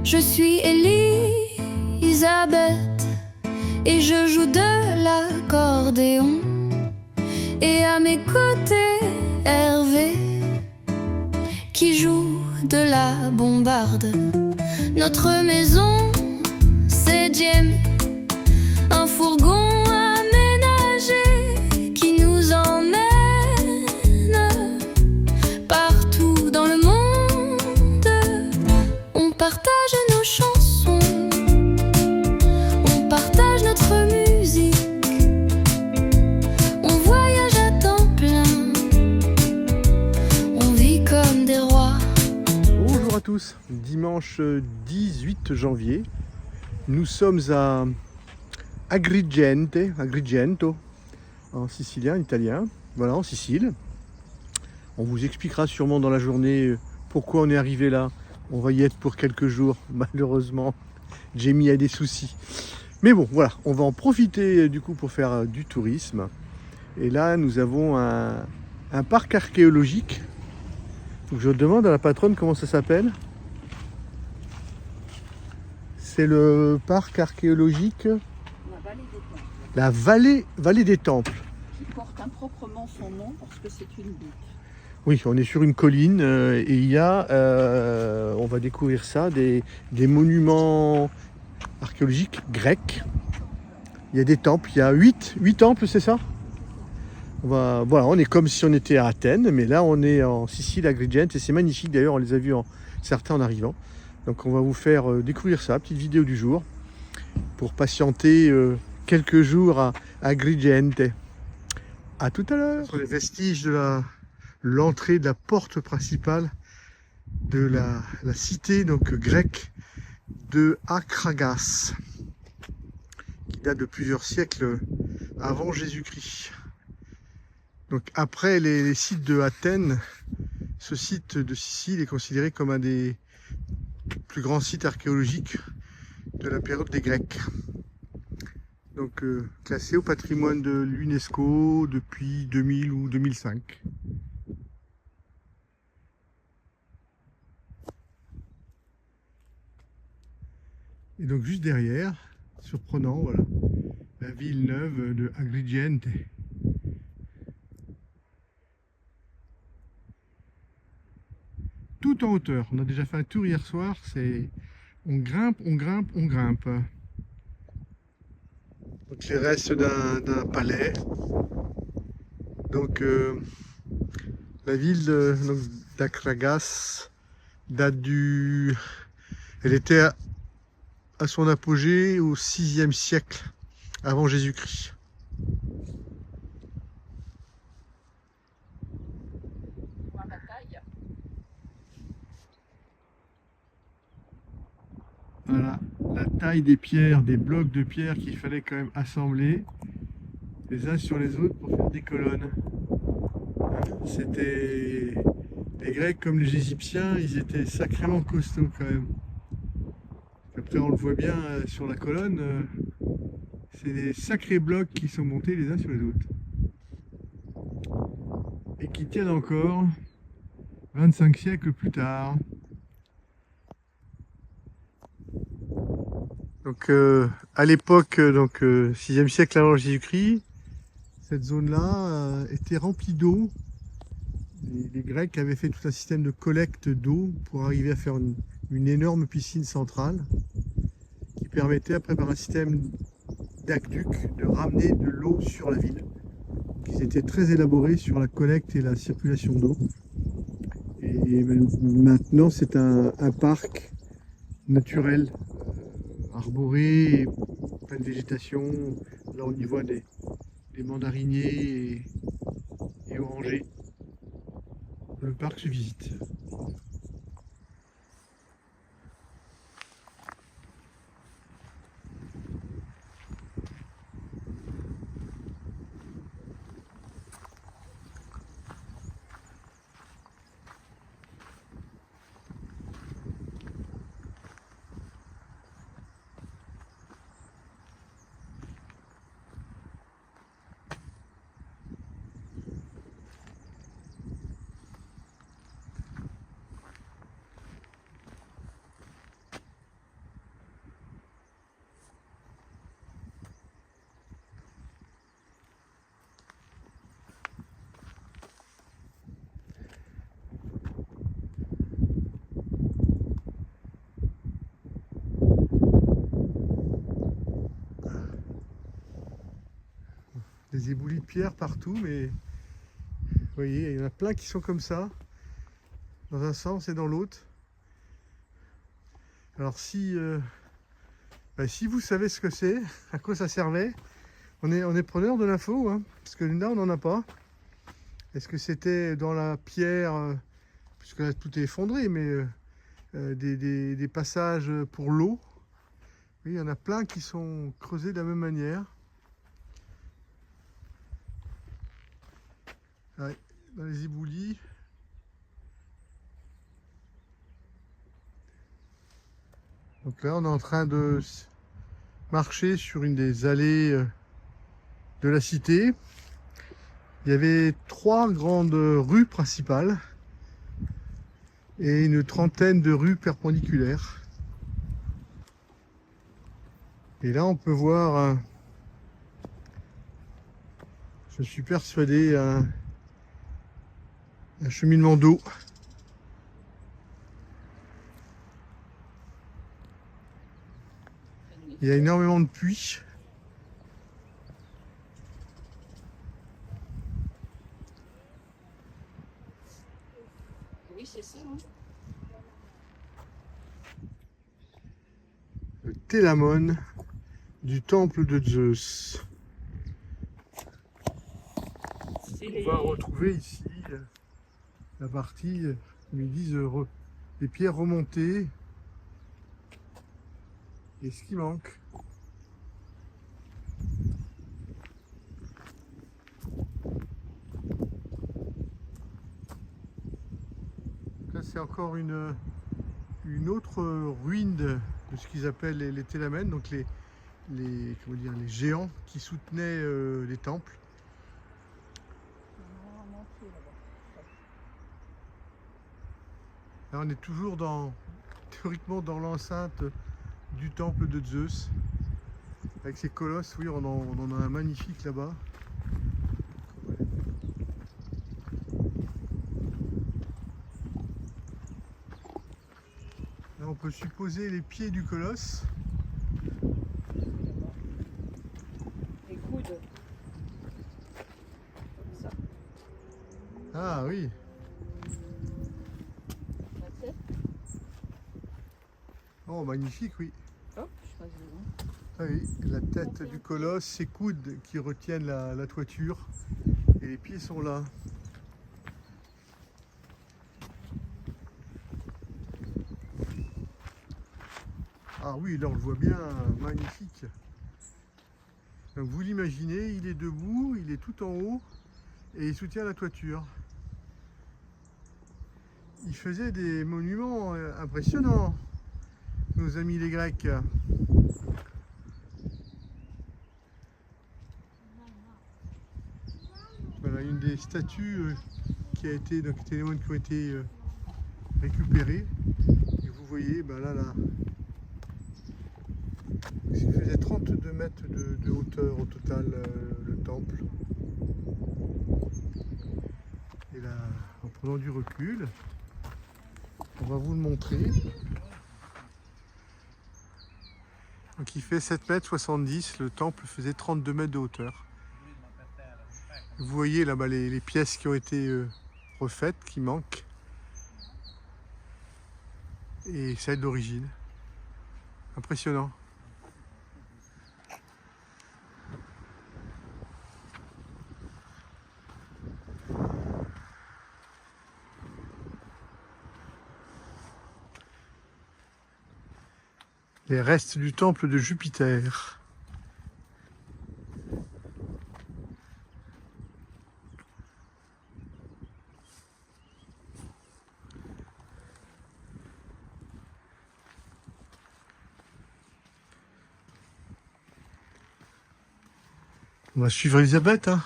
Je suis Elisabeth et je joue de l'accordéon. Et à mes côtés, Hervé qui joue de la bombarde. Notre maison, c'est Jamie, un fourgon aménagé qui nous emmène partout dans le monde. On partage nos chansons, on partage notre musique, on voyage à temps plein, on vit comme des rois. Bonjour à tous, dimanche 18 janvier, nous sommes à Agrigento, en sicilien, italien, voilà, en Sicile. On vous expliquera sûrement dans la journée pourquoi on est arrivé là. On va y être pour quelques jours, malheureusement, Jamie a des soucis. Mais bon, voilà, on va en profiter du coup pour faire du tourisme. Et là, nous avons un parc archéologique. Donc, je demande à la patronne comment ça s'appelle. C'est le parc archéologique La vallée des Temples, la vallée des Temples. qui porte improprement son nom parce que c'est une butte. Oui, on est sur une colline et il y a, on va découvrir ça, des monuments archéologiques grecs. Il y a des temples, il y a 8 temples, c'est ça? Voilà, on est comme si on était à Athènes, mais là on est en Sicile, à Agrigento, et c'est magnifique d'ailleurs, on les a vus certains en arrivant. Donc on va vous faire découvrir ça, petite vidéo du jour, pour patienter quelques jours à Agrigento. À tout à l'heure. Sur les vestiges de l'entrée de la porte principale de la cité donc grecque de Akragas, qui date de plusieurs siècles avant Jésus-Christ. Donc après les sites de Athènes, ce site de Sicile est considéré comme un des plus grands sites archéologiques de la période des Grecs. Donc classé au patrimoine de l'UNESCO depuis 2000 ou 2005. Et donc juste derrière, surprenant, voilà, la ville neuve de Agrigento. Tout en hauteur. On a déjà fait un tour hier soir, on grimpe. Donc les restes d'un palais. Donc la ville d'Akragas date elle était à son apogée au 6e siècle avant Jésus-Christ. Voilà la taille des pierres, des blocs de pierre qu'il fallait quand même assembler les uns sur les autres pour faire des colonnes. C'était les Grecs comme les Égyptiens, ils étaient sacrément costauds quand même. Après on le voit bien sur la colonne, c'est des sacrés blocs qui sont montés les uns sur les autres. Et qui tiennent encore 25 siècles plus tard. Donc à l'époque, 6e siècle avant Jésus-Christ, cette zone-là était remplie d'eau. Les Grecs avaient fait tout un système de collecte d'eau pour arriver à faire une énorme piscine centrale qui permettait, après par un système d'aqueduc, de ramener de l'eau sur la ville. Ils étaient très élaborés sur la collecte et la circulation d'eau. Et maintenant, c'est un parc naturel, arboré, plein de végétation. Là, on y voit des mandariniers et orangers. Le parc se visite. Des éboulis de pierre partout, mais vous voyez, il y en a plein qui sont comme ça, dans un sens et dans l'autre. Alors si vous savez ce que c'est, à quoi ça servait, on est preneur de l'info, hein, parce que là on n'en a pas. Est-ce que c'était dans la pierre, puisque là tout est effondré, mais des passages pour l'eau? Oui, il y en a plein qui sont creusés de la même manière. Ouais, dans les éboulis. Donc là, on est en train de marcher sur une des allées de la cité. Il y avait 3 grandes rues principales et une trentaine de rues perpendiculaires. Et là, on peut voir, je suis persuadé, un cheminement d'eau. Il y a énormément de puits. Oui, c'est ça. Hein. Le Télamon du temple de Zeus. On va retrouver ici la partie, comme ils disent, les pierres remontées. Et ce qui manque. Là, c'est encore une autre ruine de ce qu'ils appellent les télamènes, donc comment dire, les géants qui soutenaient les temples. Là, on est toujours théoriquement dans l'enceinte du temple de Zeus, avec ces colosses. Oui, on en a un magnifique là-bas. Là, on peut supposer les pieds du colosse. Les coudes. Comme ça. Ah oui. La tête. Oh, magnifique, oui. Hop, je passe devant. Ah oui, la tête du colosse, ses coudes qui retiennent la toiture, et les pieds sont là. Ah oui, là on le voit bien, magnifique. Donc vous l'imaginez, il est debout, il est tout en haut, et il soutient la toiture. Il faisait des monuments impressionnants, nos amis les Grecs. Voilà une des statues qui a été, donc qui ont été récupérées. Et vous voyez, ben là, il faisait 32 mètres de hauteur au total, le temple. Et là, en prenant du recul, on va vous le montrer. Donc il fait 7,70 m, le temple faisait 32 mètres de hauteur. Vous voyez là-bas les pièces qui ont été refaites, qui manquent. Et celles d'origine. Impressionnant. Les restes du temple de Jupiter. On va suivre Elisabeth, hein.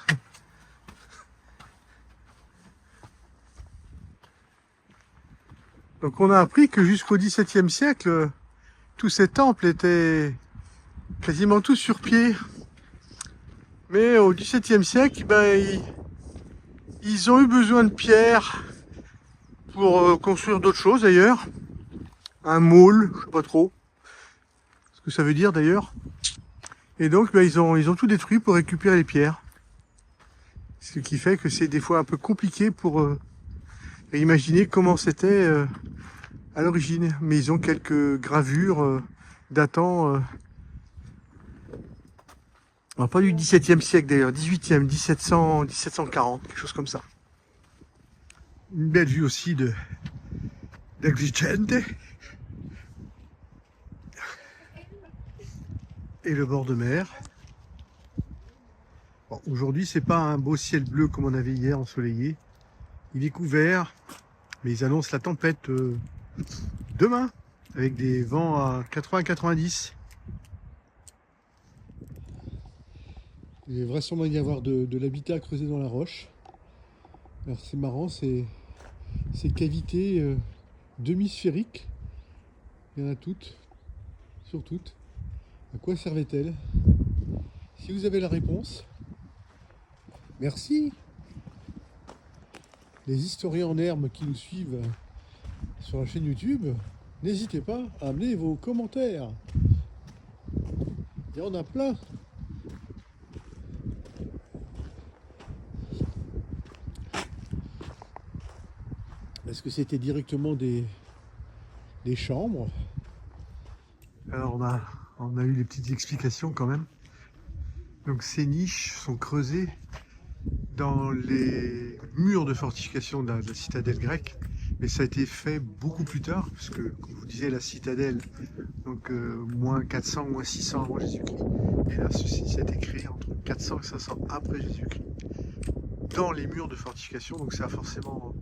Donc on a appris que jusqu'au XVIIe siècle, tous ces temples étaient quasiment tous sur pied. Mais au XVIIe siècle, ben, ils ont eu besoin de pierres pour construire d'autres choses d'ailleurs. Un môle, je sais pas trop ce que ça veut dire d'ailleurs. Et donc ben, ils ont tout détruit pour récupérer les pierres. Ce qui fait que c'est des fois un peu compliqué pour imaginer comment c'était à l'origine. Mais ils ont quelques gravures datant, alors pas du XVIIe siècle d'ailleurs, 18e, 1700, 1740, quelque chose comme ça. Une belle vue aussi d'Agrigente. Et le bord de mer. Bon, aujourd'hui, c'est pas un beau ciel bleu comme on avait hier ensoleillé. Il est couvert, mais ils annoncent la tempête demain, avec des vents à 80-90. Il va vraisemblablement y avoir de l'habitat creusé dans la roche. Alors c'est marrant, ces cavités demi-sphériques, il y en a toutes, sur toutes. À quoi servaient-elles? Si vous avez la réponse, merci. Les historiens en herbe qui nous suivent sur la chaîne YouTube, n'hésitez pas à amener vos commentaires. Il y en a plein. Est-ce que c'était directement des chambres? Alors on a eu des petites explications quand même. Donc ces niches sont creusées dans les murs de fortification de la citadelle grecque, mais ça a été fait beaucoup plus tard, puisque comme je vous disais, la citadelle, donc moins 400, moins 600 avant Jésus-Christ, et là ceci ça a été créé entre 400 et 500 après Jésus-Christ, dans les murs de fortification, donc ça a forcément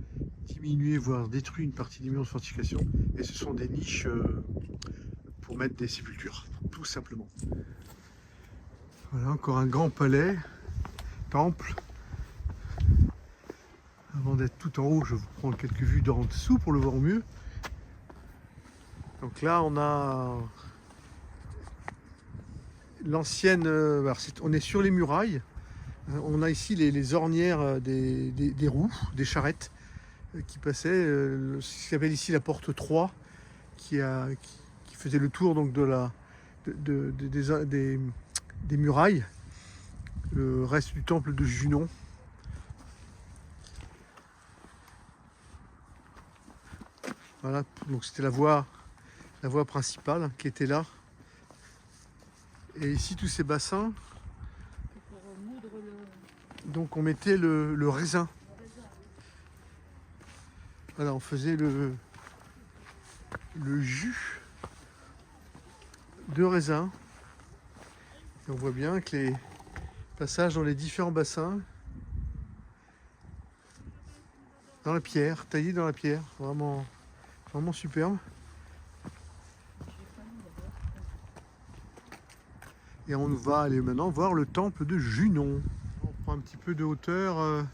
diminué, voire détruit une partie des murs de fortification, et ce sont des niches pour mettre des sépultures, tout simplement. Voilà, encore un grand palais, temple. Avant d'être tout en haut, je vous prends quelques vues d'en dessous pour le voir mieux. Donc là, on a l'ancienne... on est sur les murailles. On a ici les ornières des roues, des charrettes qui passaient. Ce qui s'appelle ici la porte 3, qui faisait le tour donc des murailles. Le reste du temple de Junon. Voilà, donc c'était la voie principale qui était là. Et ici, tous ces bassins, donc on mettait le raisin. Voilà, on faisait le jus de raisin. Et on voit bien que les passages dans les différents bassins, dans la pierre, taillés dans la pierre, vraiment superbe. Et on va aller maintenant voir le temple de Junon. On prend un petit peu de hauteur,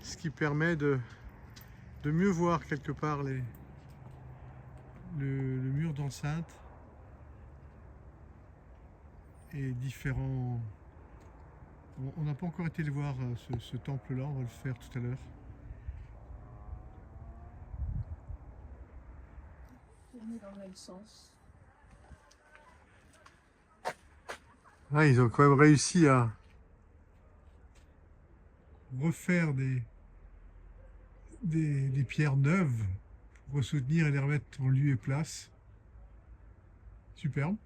ce qui permet de mieux voir quelque part le mur d'enceinte et différents... On n'a pas encore été le voir, ce temple-là, on va le faire tout à l'heure. Dans le même sens. Ah, ils ont quand même réussi à refaire des pierres neuves pour soutenir et les remettre en lieu et place. Superbe.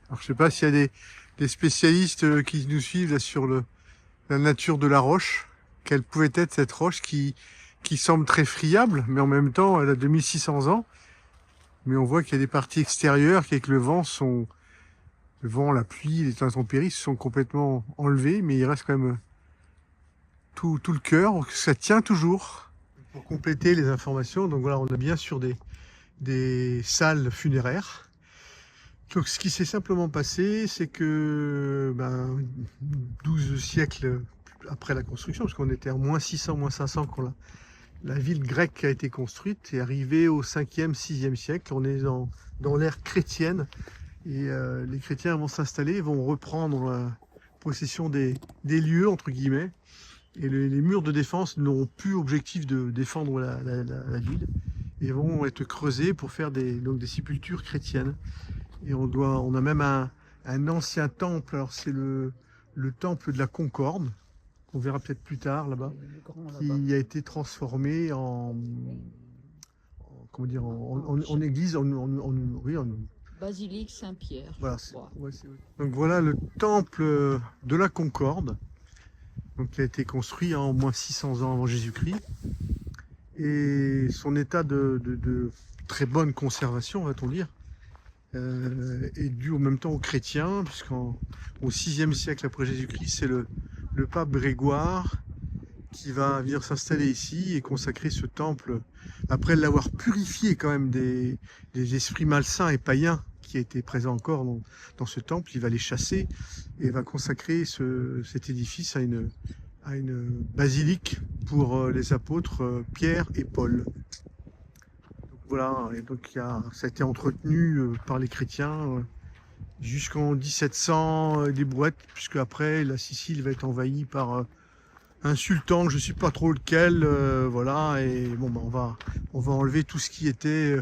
Alors, je ne sais pas s'il y a des spécialistes qui nous suivent là, sur la nature de la roche. Quelle pouvait être cette roche qui semble très friable, mais en même temps elle a 2600 ans. Mais on voit qu'il y a des parties extérieures qui avec le vent, la pluie, les intempéries se sont complètement enlevées, mais il reste quand même tout le cœur, ça tient toujours. Pour compléter les informations, donc voilà, on a bien sûr des salles funéraires. Donc ce qui s'est simplement passé, c'est que 12 siècles après la construction, parce qu'on était en moins 600, moins 500 quand la ville grecque a été construite, et arrivé au 5e, 6e siècle, on est dans l'ère chrétienne, et les chrétiens vont s'installer, vont reprendre possession des lieux, entre guillemets, et les murs de défense n'auront plus objectif de défendre la ville, et vont être creusés pour faire donc des sépultures chrétiennes. Et on a même un ancien temple, alors c'est le temple de la Concorde, qu'on verra peut-être plus tard là-bas, Le grand là-bas. qui a été transformé comment dire, en église, oui, Basilique Saint-Pierre. voilà, je crois. donc voilà le temple de la Concorde, donc qui a été construit en moins 600 ans avant Jésus-Christ, et son état de très bonne conservation, va-t-on dire, est dû en même temps aux chrétiens, puisqu'au VIe siècle après Jésus-Christ, c'est le pape Grégoire qui va venir s'installer ici et consacrer ce temple, après l'avoir purifié quand même des esprits malsains et païens qui étaient présents encore dans ce temple. Il va les chasser et va consacrer cet édifice à une basilique pour les apôtres Pierre et Paul. Voilà, et donc ça a été entretenu par les chrétiens jusqu'en 1700 des brouettes, puisque après la Sicile va être envahie par un sultan, je ne sais pas trop lequel, voilà, et bon, on va enlever tout ce qui était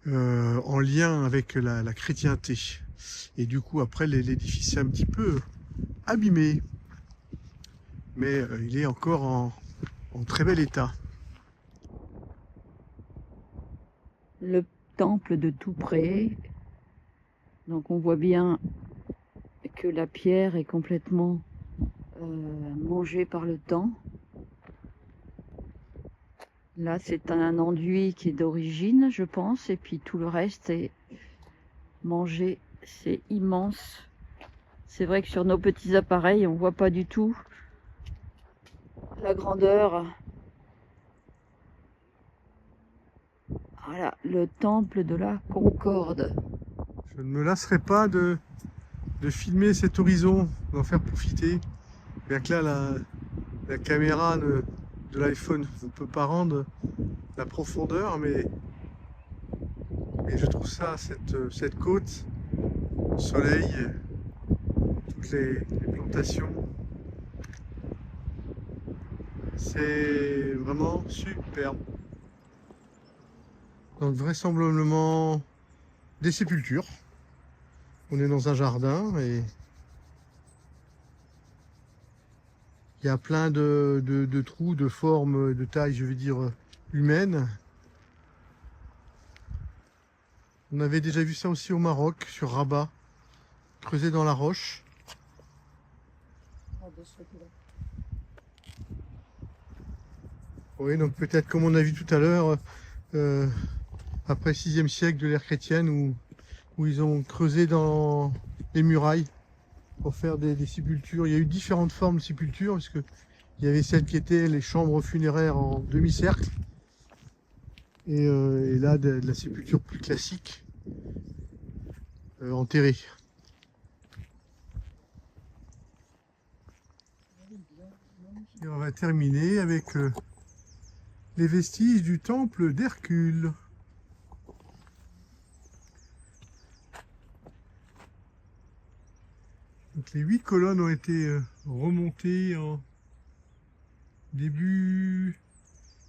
en lien avec la chrétienté. Et du coup, après, l'édifice est un petit peu abîmé, mais il est encore en très bel état. Le temple de tout près. Donc on voit bien que la pierre est complètement mangée par le temps. Là c'est un enduit qui est d'origine, je pense, et puis tout le reste est mangé. C'est immense. C'est vrai que sur nos petits appareils on voit pas du tout la grandeur. Voilà, le temple de la Concorde. Je ne me lasserai pas de filmer cet horizon, d'en faire profiter. Bien que là, la caméra de l'iPhone ne peut pas rendre la profondeur, mais je trouve ça, cette côte, le soleil, toutes les plantations, c'est vraiment superbe. Donc vraisemblablement des sépultures. On est dans un jardin et il y a plein de trous, de formes, de tailles, je vais dire, humaines. On avait déjà vu ça aussi au Maroc, sur Rabat, creusé dans la roche. Oui, donc peut-être comme on a vu tout à l'heure, après le 6e siècle de l'ère chrétienne, où ils ont creusé dans les murailles pour faire des sépultures. Il y a eu différentes formes de sépultures, parce que il y avait celles qui étaient les chambres funéraires en demi-cercle, et là de la sépulture plus classique, enterrée. Et on va terminer avec les vestiges du temple d'Hercule. Donc les 8 colonnes ont été remontées en début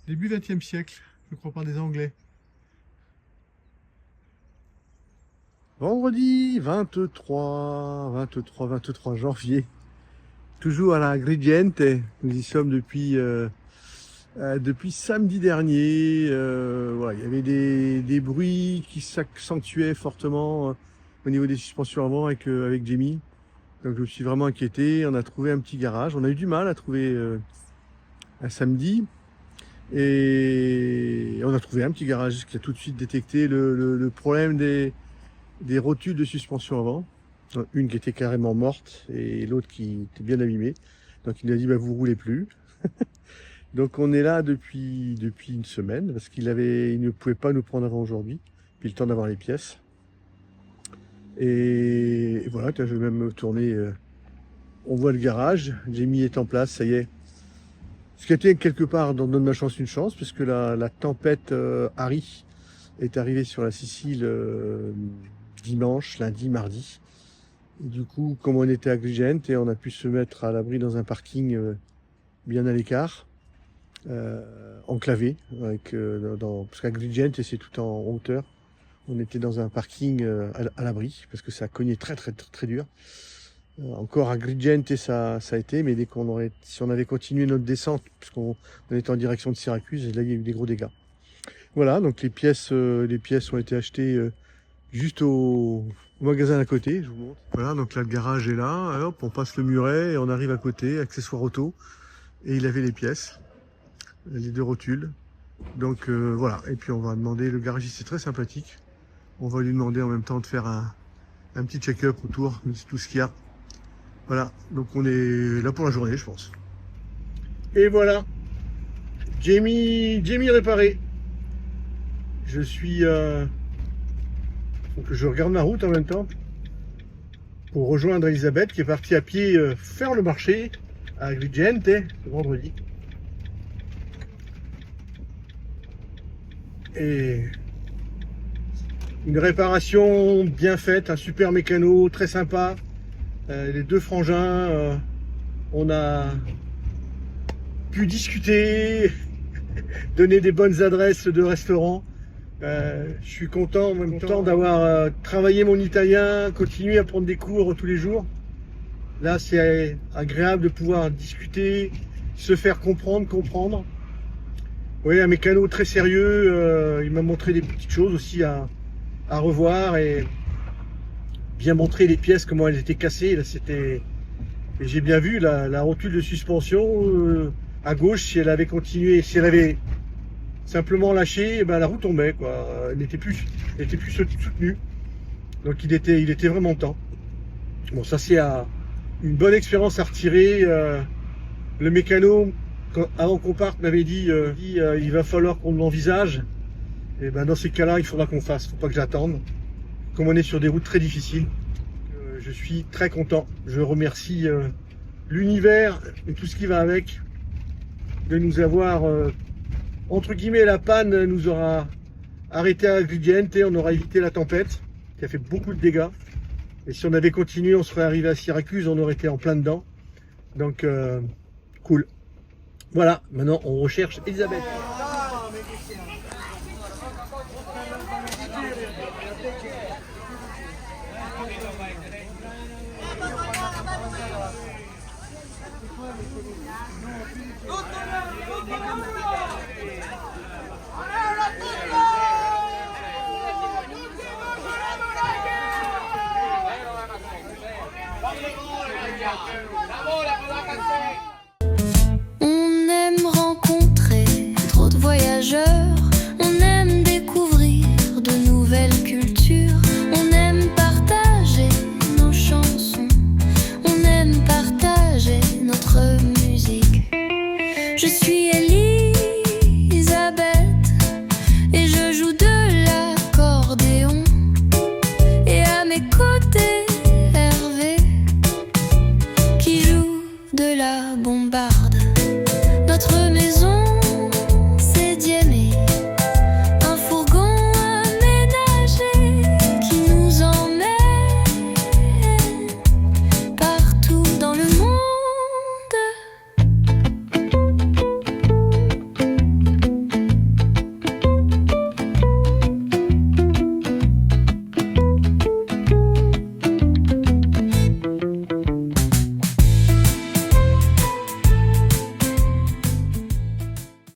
20e siècle, je crois, par des Anglais. Vendredi 23 janvier, toujours à la Agrigente. Nous y sommes depuis samedi dernier. Voilà, il y avait des bruits qui s'accentuaient fortement au niveau des suspensions avant avec Jamie. Donc je me suis vraiment inquiété. On a trouvé un petit garage. On a eu du mal à trouver un samedi. Et on a trouvé un petit garage qui a tout de suite détecté le problème des rotules de suspension avant. Une qui était carrément morte et l'autre qui était bien abîmée. Donc il nous a dit bah, vous roulez plus. Donc on est là depuis une semaine parce il ne pouvait pas nous prendre avant aujourd'hui. Puis le temps d'avoir les pièces. Et voilà, je vais même tourner. On voit le garage. Jamie est en place, ça y est. Ce qui a été quelque part dans Donne ma chance une chance, puisque la tempête Harry est arrivée sur la Sicile dimanche, lundi, mardi. Et du coup, comme on était à Agrigente, on a pu se mettre à l'abri dans un parking bien à l'écart, enclavé, parce qu'Agrigente c'est tout en hauteur. On était dans un parking à l'abri parce que ça a cogné très dur. Encore à Agrigente ça a été, mais si on avait continué notre descente, puisqu'on était en direction de Syracuse, et là il y a eu des gros dégâts. Voilà, donc les pièces ont été achetées juste au magasin à côté, je vous montre. Voilà, donc là le garage est là, hop, on passe le muret et on arrive à côté, accessoires auto, et il avait les pièces, les 2 rotules. Donc voilà, et puis on va demander, le garagiste est très sympathique, on va lui demander en même temps de faire un petit check-up autour de tout ce qu'il y a. Voilà, donc on est là pour la journée, je pense. Et voilà, Jamie réparé. Je suis... Donc je regarde ma route en même temps pour rejoindre Elisabeth qui est partie à pied faire le marché à Agrigente ce vendredi. Et une réparation bien faite, un super mécano, très sympa. Les 2 frangins, on a pu discuter, donner des bonnes adresses de restaurants. Je suis content en même temps d'avoir travaillé mon italien, continué à prendre des cours tous les jours. Là, c'est agréable de pouvoir discuter, se faire comprendre. Oui, un mécano très sérieux, il m'a montré des petites choses aussi à revoir et bien montrer les pièces, comment elles étaient cassées. Là, et j'ai bien vu la rotule de suspension à gauche, si elle avait continué, si elle avait simplement lâché, eh ben, la roue tombait, quoi. Elle n'était plus soutenue. Donc il était vraiment temps. Bon, ça c'est une bonne expérience à retirer. Le mécano, avant qu'on parte, m'avait dit il va falloir qu'on l'envisage. Et ben dans ces cas-là, il faudra qu'on fasse. Faut pas que j'attende. Comme on est sur des routes très difficiles, je suis très content. Je remercie l'univers et tout ce qui va avec de nous avoir, entre guillemets, la panne nous aura arrêté à Agrigente, on aura évité la tempête qui a fait beaucoup de dégâts. Et si on avait continué, on serait arrivé à Syracuse, on aurait été en plein dedans. Donc, cool. Voilà, maintenant on recherche Elisabeth.